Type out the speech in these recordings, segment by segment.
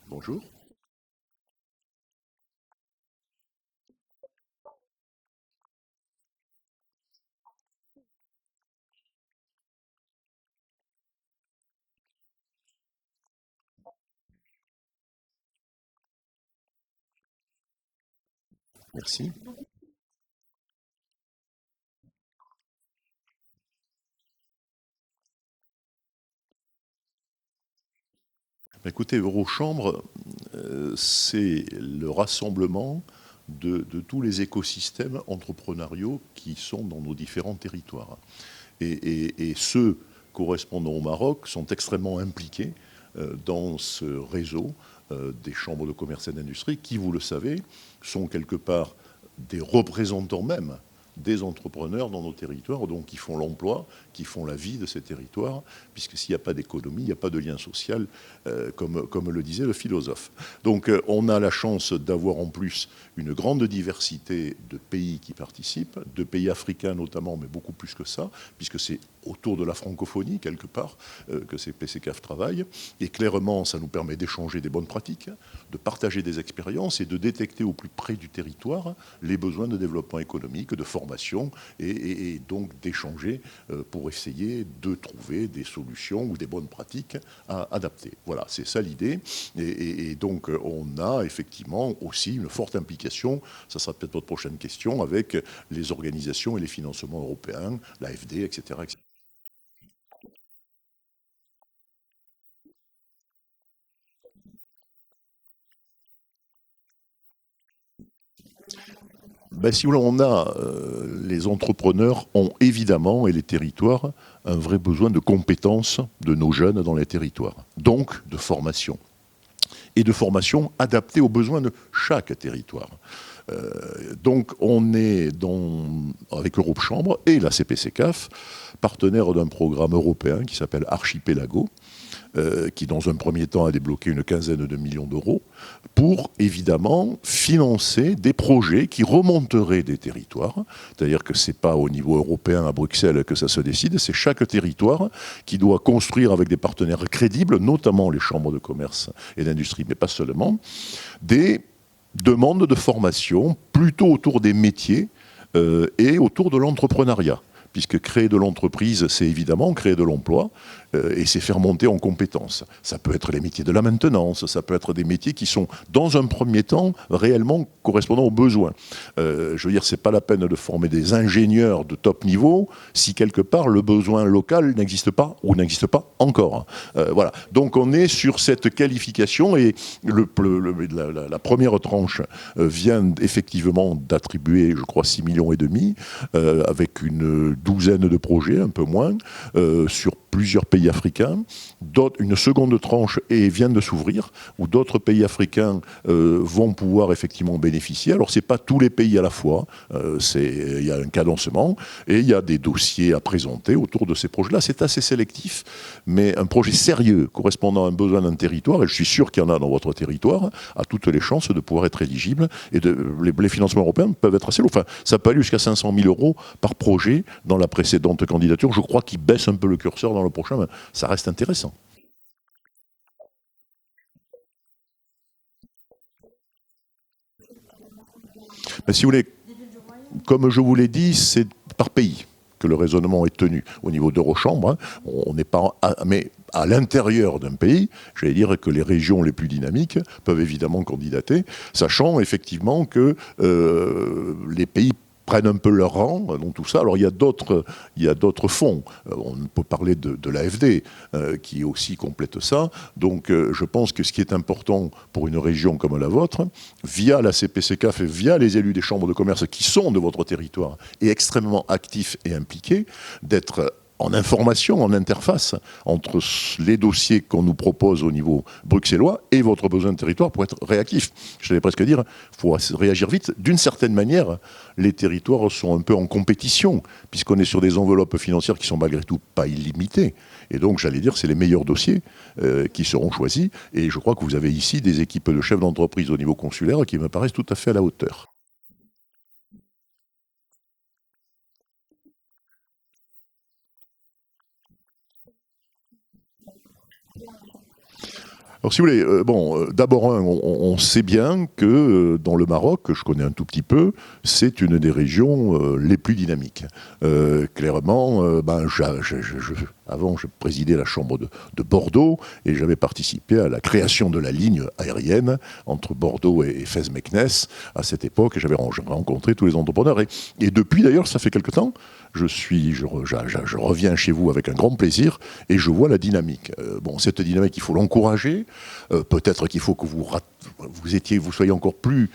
Bonjour. Merci. Écoutez, Eurochambre, c'est le rassemblement de tous les écosystèmes entrepreneuriaux qui sont dans nos différents territoires. Et ceux correspondant au Maroc sont extrêmement impliqués dans ce réseau des chambres de commerce et d'industrie qui, vous le savez, sont quelque part des représentants même des entrepreneurs dans nos territoires, donc qui font l'emploi, qui font la vie de ces territoires, puisque s'il n'y a pas d'économie, il n'y a pas de lien social, comme le disait le philosophe. Donc on a la chance d'avoir en plus une grande diversité de pays qui participent, de pays africains notamment, mais beaucoup plus que ça, puisque c'est autour de la francophonie, quelque part, que ces PCCAF travaillent. Et clairement, ça nous permet d'échanger des bonnes pratiques, de partager des expériences et de détecter au plus près du territoire les besoins de développement économique, de formation, et donc d'échanger pour essayer de trouver des solutions ou des bonnes pratiques à adapter. Voilà, c'est ça l'idée. Et donc, on a effectivement aussi une forte implication, ça sera peut-être votre prochaine question, avec les organisations et les financements européens, l'AFD, etc., etc. Ben, si vous voulez, les entrepreneurs ont évidemment, et les territoires, un vrai besoin de compétences de nos jeunes dans les territoires, donc de formation. Et de formation adaptée aux besoins de chaque territoire. Donc on est avec Europe Chambre et la CPCCAF, partenaire d'un programme européen qui s'appelle Archipelago, qui dans un premier temps a débloqué une quinzaine de millions d'euros pour évidemment financer des projets qui remonteraient des territoires. C'est-à-dire que ce n'est pas au niveau européen à Bruxelles que ça se décide, c'est chaque territoire qui doit construire avec des partenaires crédibles, notamment les chambres de commerce et d'industrie, mais pas seulement, des demandes de formation plutôt autour des métiers et autour de l'entrepreneuriat, puisque créer de l'entreprise, c'est évidemment créer de l'emploi, et c'est faire monter en compétences. Ça peut être les métiers de la maintenance, ça peut être des métiers qui sont, dans un premier temps, réellement correspondant aux besoins. Je veux dire, c'est pas la peine de former des ingénieurs de top niveau si quelque part le besoin local n'existe pas ou n'existe pas encore. Voilà. Donc on est sur cette qualification et la première tranche vient effectivement d'attribuer, je crois, 6,5 millions avec une douzaine de projets, un peu moins, sur plusieurs pays africains. Une seconde tranche vient de s'ouvrir, où d'autres pays africains vont pouvoir effectivement bénéficier. Alors, ce n'est pas tous les pays à la fois. Il y a un cadencement et il y a des dossiers à présenter autour de ces projets-là. C'est assez sélectif, mais un projet sérieux correspondant à un besoin d'un territoire, et je suis sûr qu'il y en a dans votre territoire, a toutes les chances de pouvoir être éligible. Et les financements européens peuvent être assez lourds. Enfin, ça peut aller jusqu'à 500 000 euros par projet dans la précédente candidature. Je crois qu'ils baissent un peu le curseur dans le prochain, mais ça reste intéressant. Mais si vous voulez, comme je vous l'ai dit, c'est par pays que le raisonnement est tenu. Au niveau d'Eurochambre, hein, on n'est pas... Mais à l'intérieur d'un pays, j'allais dire que les régions les plus dynamiques peuvent évidemment candidater, sachant effectivement que les pays prennent un peu leur rang dans tout ça. Alors il y a d'autres fonds. On peut parler de l'AFD qui aussi complète ça. Donc je pense que ce qui est important pour une région comme la vôtre, via la CPCCAF et via les élus des chambres de commerce qui sont de votre territoire et extrêmement actifs et impliqués, d'être en information, en interface entre les dossiers qu'on nous propose au niveau bruxellois et votre besoin de territoire pour être réactif. Je vais presque dire, il faut réagir vite. D'une certaine manière, les territoires sont un peu en compétition, puisqu'on est sur des enveloppes financières qui sont malgré tout pas illimitées. Et donc, j'allais dire, c'est les meilleurs dossiers qui seront choisis. Et je crois que vous avez ici des équipes de chefs d'entreprise au niveau consulaire qui me paraissent tout à fait à la hauteur. Alors, si vous voulez, d'abord, on sait bien que dans le Maroc, que je connais un tout petit peu, c'est une des régions les plus dynamiques. Clairement, avant, je présidais la chambre de Bordeaux et j'avais participé à la création de la ligne aérienne entre Bordeaux et Fès-Meknès à cette époque. Et j'avais rencontré tous les entrepreneurs. Et depuis, d'ailleurs, ça fait quelque temps, je reviens chez vous avec un grand plaisir et je vois la dynamique. Cette dynamique, il faut l'encourager. Peut-être qu'il faut que vous soyez encore plus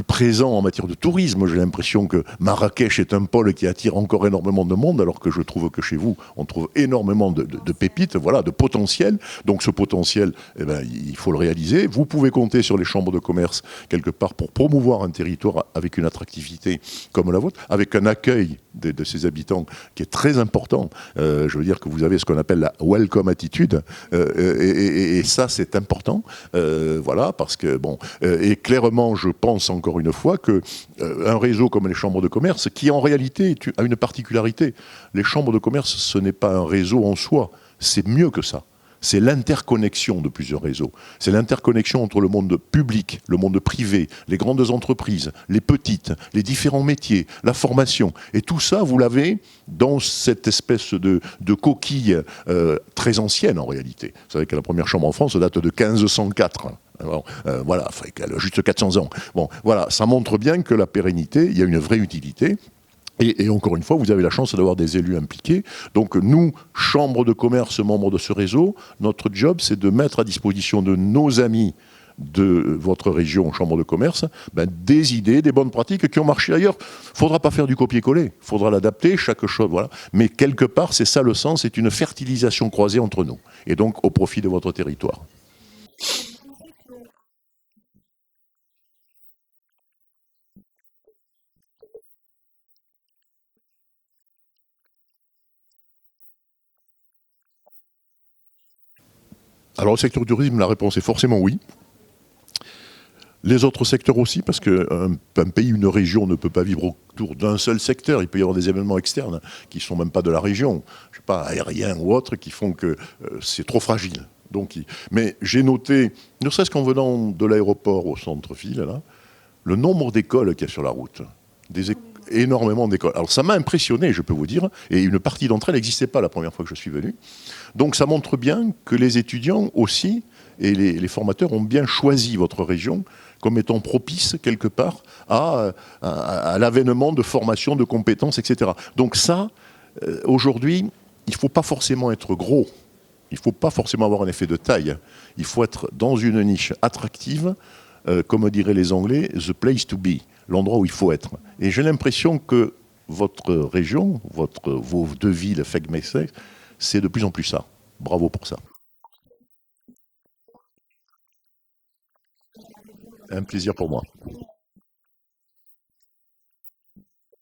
présent en matière de tourisme. J'ai l'impression que Marrakech est un pôle qui attire encore énormément de monde, alors que je trouve que chez vous, on trouve énormément de pépites, voilà, de potentiel. Donc ce potentiel, il faut le réaliser. Vous pouvez compter sur les chambres de commerce, quelque part, pour promouvoir un territoire avec une attractivité comme la vôtre, avec un accueil de ses habitants qui est très important. Je veux dire que vous avez ce qu'on appelle la welcome attitude, et ça, c'est important. Voilà, parce que, et clairement, je pense encore une fois qu'un réseau comme les chambres de commerce, qui en réalité a une particularité, les chambres de commerce, ce n'est pas un réseau en soi, c'est mieux que ça. C'est l'interconnexion de plusieurs réseaux. C'est l'interconnexion entre le monde public, le monde privé, les grandes entreprises, les petites, les différents métiers, la formation. Et tout ça, vous l'avez dans cette espèce de coquille très ancienne en réalité. Vous savez que la première chambre en France date de 1504. Voilà, elle a juste 400 ans. Voilà, ça montre bien que la pérennité, il y a une vraie utilité. Et encore une fois, vous avez la chance d'avoir des élus impliqués. Donc nous, chambre de commerce, membres de ce réseau, notre job, c'est de mettre à disposition de nos amis de votre région, chambre de commerce, des idées, des bonnes pratiques qui ont marché ailleurs. Il ne faudra pas faire du copier-coller, il faudra l'adapter, chaque chose, voilà. Mais quelque part, c'est ça le sens, c'est une fertilisation croisée entre nous, et donc au profit de votre territoire. Alors, le secteur du tourisme, la réponse est forcément oui. Les autres secteurs aussi, parce qu'un pays, une région ne peut pas vivre autour d'un seul secteur. Il peut y avoir des événements externes qui ne sont même pas de la région, je sais pas, aériens ou autres, qui font que c'est trop fragile. Donc, mais j'ai noté, ne serait-ce qu'en venant de l'aéroport au centre-ville, là, le nombre d'écoles qu'il y a sur la route. Énormément d'écoles. Alors ça m'a impressionné, je peux vous dire, et une partie d'entre elles n'existait pas la première fois que je suis venu. Donc ça montre bien que les étudiants aussi, et les formateurs ont bien choisi votre région comme étant propice, quelque part, à l'avènement de formation, de compétences, etc. Donc ça, aujourd'hui, il ne faut pas forcément être gros. Il ne faut pas forcément avoir un effet de taille. Il faut être dans une niche attractive, comme diraient les Anglais, the place to be, l'endroit où il faut être. Et j'ai l'impression que votre région, vos deux villes, Fès-Meknès, c'est de plus en plus ça. Bravo pour ça. Un plaisir pour moi.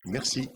Merci.